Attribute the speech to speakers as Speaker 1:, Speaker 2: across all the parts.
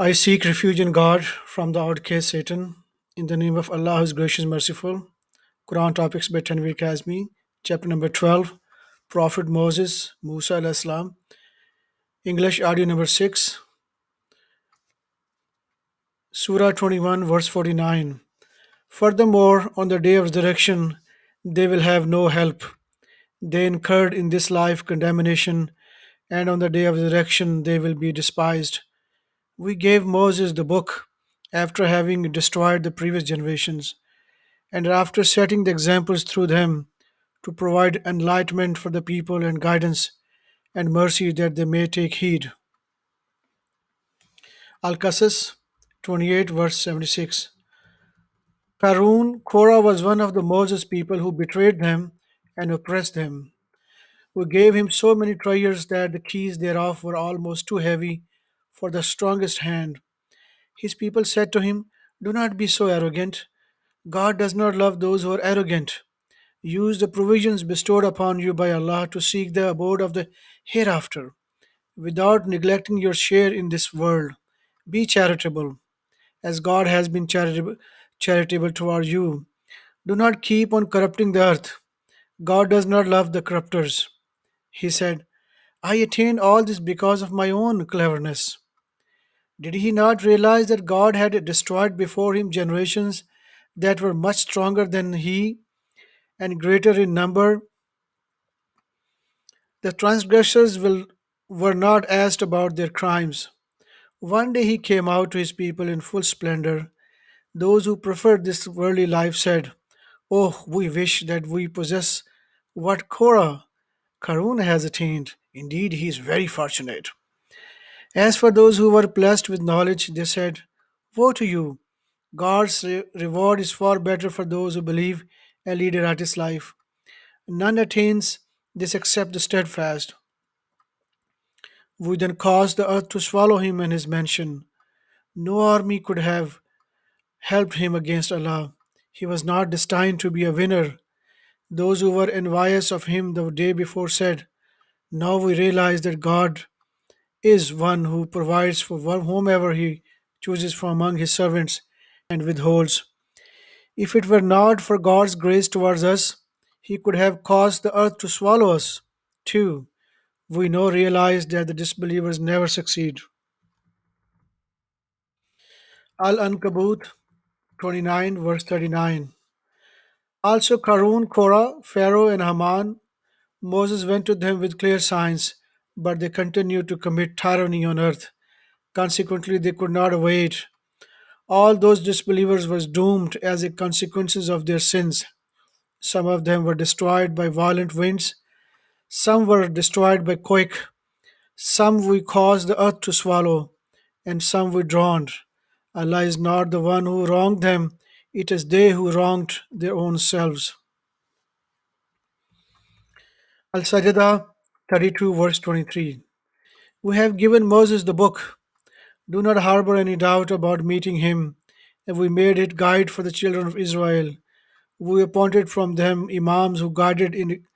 Speaker 1: I seek refuge in God from the outcast Satan. In the name of Allah, who is gracious, merciful. Quran topics by Tanvir Kazmi, chapter number 12, Prophet Moses, Musa alayhi salam. English audio number 6, Surah 21, verse 49. Furthermore, on the day of resurrection, they will have no help. They incurred in this life condemnation, and on the day of resurrection, they will be despised. We gave Moses the book after having destroyed the previous generations, and after setting the examples through them to provide enlightenment for the people and guidance and mercy that they may take heed. Al Qasas 28, verse 76. Karun, Korah was one of the Moses people who betrayed them and oppressed them. We gave him so many treasures that the keys thereof were almost too heavy for the strongest hand. His people said to him, "Do not be so arrogant. God does not love those who are arrogant. Use the provisions bestowed upon you by Allah to seek the abode of the hereafter, without neglecting your share in this world. Be charitable, as God has been charitable toward you. Do not keep on corrupting the earth. God does not love the corrupters." He said, "I attained all this because of my own cleverness." Did he not realize that God had destroyed before him generations that were much stronger than he and greater in number? The transgressors were not asked about their crimes. One day he came out to his people in full splendor. Those who preferred this worldly life said, "Oh, we wish that we possess what Korah, Karun has attained. Indeed, he is very fortunate." As for those who were blessed with knowledge, they said, "Woe to you! God's reward is far better for those who believe and lead a righteous life. None attains this except the steadfast." We then caused the earth to swallow him and his mansion. No army could have helped him against Allah. He was not destined to be a winner. Those who were envious of him the day before said, "Now we realize that God is one who provides for whomever he chooses from among his servants and withholds. If it were not for God's grace towards us, he could have caused the earth to swallow us too." We now realize that the disbelievers never succeed. Al Ankabut 29, verse 39. Also Karun, Korah, Pharaoh, and Haman, Moses went to them with clear signs, but they continued to commit tyranny on earth. Consequently, they could not wait. All those disbelievers were doomed as a consequences of their sins. Some of them were destroyed by violent winds, some were destroyed by quake, some we caused the earth to swallow, and some we drowned. Allah is not the one who wronged them, it is they who wronged their own selves. Al Sajdah 32, verse 23. We have given Moses the book. Do not harbor any doubt about meeting him, and we made it guide for the children of Israel. We appointed from them imams who guided in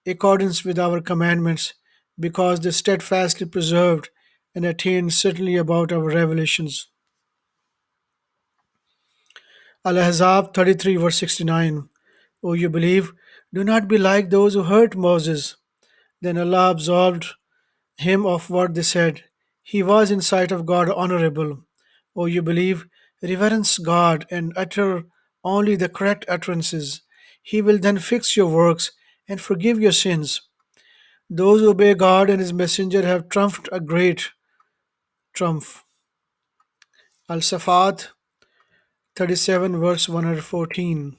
Speaker 1: accordance with our commandments, because they steadfastly preserved and attained certainly about our revelations. Al Ahzab 33, verse 69. O you believe, do not be like those who hurt Moses. Then Allah absolved him of what they said. He was in sight of God honorable. O you believe, reverence God and utter only the correct utterances. He will then fix your works and forgive your sins. Those who obey God and His Messenger have triumphed a great triumph. Al Safat 37, verse 114.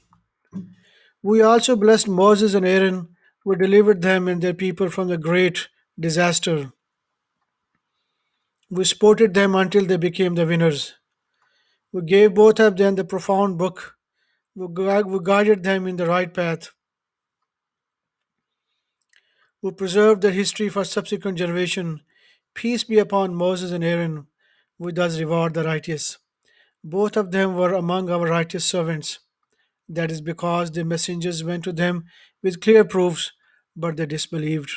Speaker 1: We also blessed Moses and Aaron. We delivered them and their people from the great disaster. We supported them until they became the winners. We gave both of them the profound book. We guided them in the right path. We preserved their history for subsequent generation. Peace be upon Moses and Aaron. We thus reward the righteous. Both of them were among our righteous servants. That is because the messengers went to them with clear proofs, but they disbelieved.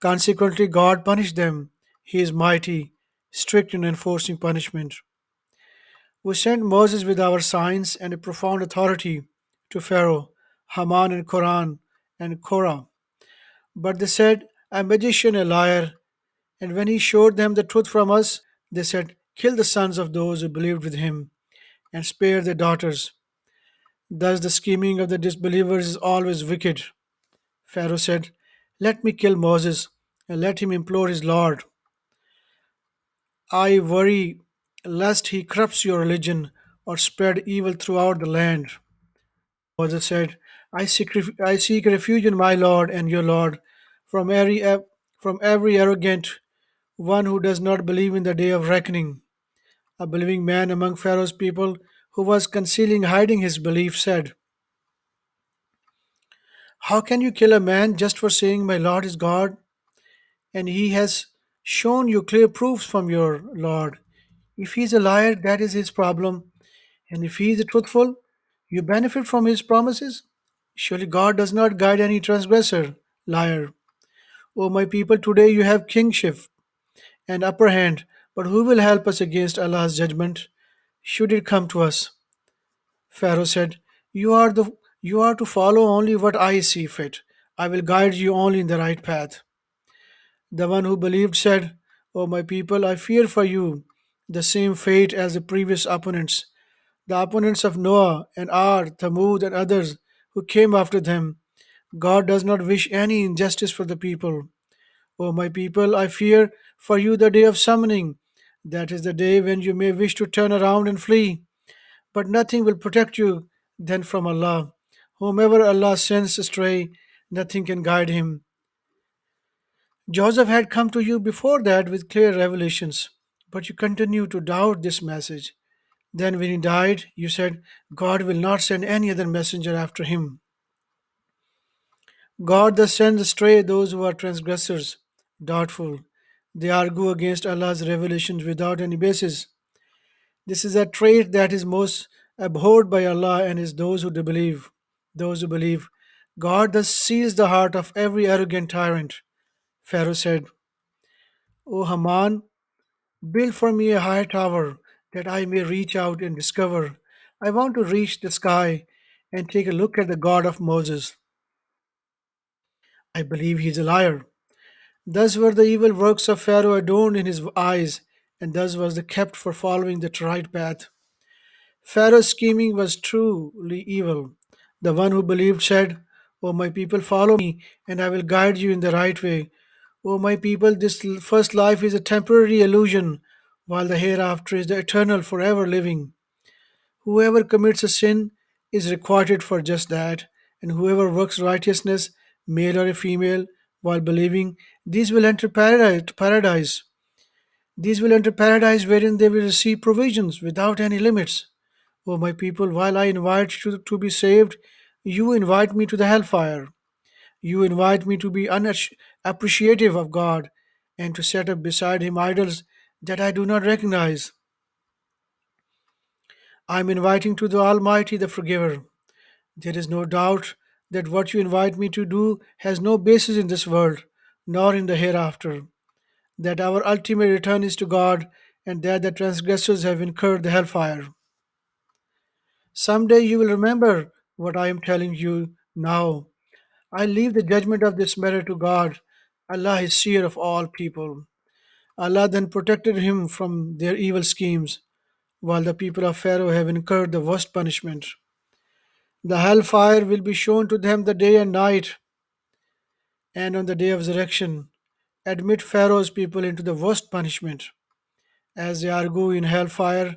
Speaker 1: Consequently, God punished them. He is mighty, strict in enforcing punishment. We sent Moses with our signs and a profound authority to Pharaoh, Haman, and Koran and Korah. But they said, a magician, a liar. And when he showed them the truth from us, they said, kill the sons of those who believed with him and spare their daughters. Thus the scheming of the disbelievers is always wicked. Pharaoh said, let me kill Moses and let him implore his Lord. I worry lest he corrupts your religion or spread evil throughout the land. Moses said, I seek refuge in my Lord and your Lord from every arrogant one who does not believe in the day of reckoning. A believing man among Pharaoh's people who was concealing, hiding his belief, said, how can you kill a man just for saying, my Lord is God? And he has shown you clear proofs from your Lord. If he is a liar, that is his problem. And if he is truthful, you benefit from his promises. Surely God does not guide any transgressor, liar. O my people, today you have kingship and upper hand, but who will help us against Allah's judgment should it come to us? Pharaoh said, you are to follow only what I see fit. I will guide you only in the right path. The one who believed said, O my people, I fear for you the same fate as the previous opponents, the opponents of Noah and Ad, Thamud, and others who came after them. God does not wish any injustice for the people. O my people, I fear for you the day of summoning. That is the day when you may wish to turn around and flee, but nothing will protect you then from Allah. Whomever Allah sends astray, nothing can guide him. Joseph had come to you before that with clear revelations, but you continue to doubt this message. Then, when he died, you said, God will not send any other messenger after him. God thus sends astray those who are transgressors, doubtful. They argue against Allah's revelations without any basis. This is a trait that is most abhorred by Allah and is those who believe. Those who believe. God thus seals the heart of every arrogant tyrant. Pharaoh said, O Haman, build for me a high tower that I may reach out and discover. I want to reach the sky and take a look at the God of Moses. I believe he is a liar. Thus were the evil works of Pharaoh adorned in his eyes, and thus was the kept for following the right path. Pharaoh's scheming was truly evil. The one who believed said, O my people, follow me, and I will guide you in the right way. O my people, this first life is a temporary illusion, while the hereafter is the eternal, forever living. Whoever commits a sin is requited for just that, and whoever works righteousness, male or female, while believing, these will enter paradise. These will enter paradise wherein they will receive provisions without any limits. O my people, while I invite you to be saved, you invite me to the hellfire. You invite me to be unappreciative of God and to set up beside Him idols that I do not recognize. I am inviting to the Almighty, the Forgiver. There is no doubt that what you invite me to do has no basis in this world, nor in the hereafter. That our ultimate return is to God, and that the transgressors have incurred the hellfire. Someday you will remember what I am telling you now. I leave the judgment of this matter to God. Allah is seer of all people. Allah then protected him from their evil schemes, while the people of Pharaoh have incurred the worst punishment. The hellfire will be shown to them the day and night, and on the day of resurrection, admit Pharaoh's people into the worst punishment. As they argue in hellfire,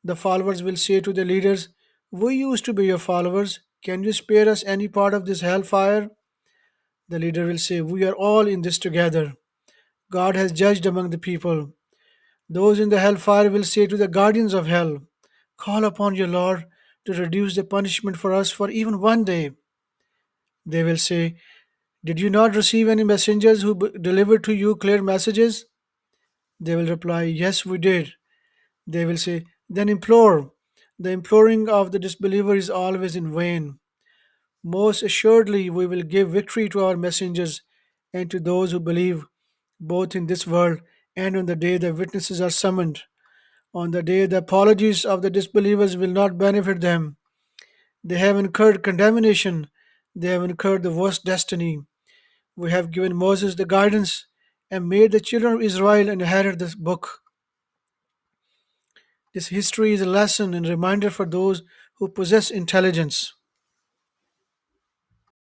Speaker 1: the followers will say to the leaders, we used to be your followers. Can you spare us any part of this hellfire? The leader will say, we are all in this together. God has judged among the people. Those in the hellfire will say to the guardians of hell, call upon your Lord to reduce the punishment for us for even one day. They will say, did you not receive any messengers who delivered to you clear messages? They will reply, yes, we did. They will say, then implore. The imploring of the disbeliever is always in vain. Most assuredly, we will give victory to our messengers and to those who believe, both in this world And on the day the witnesses are summoned, on the day the apologies of the disbelievers will not benefit them, they have incurred condemnation, they have incurred the worst destiny. We have given Moses the guidance and made the children of Israel inherit this book. This history is a lesson and reminder for those who possess intelligence.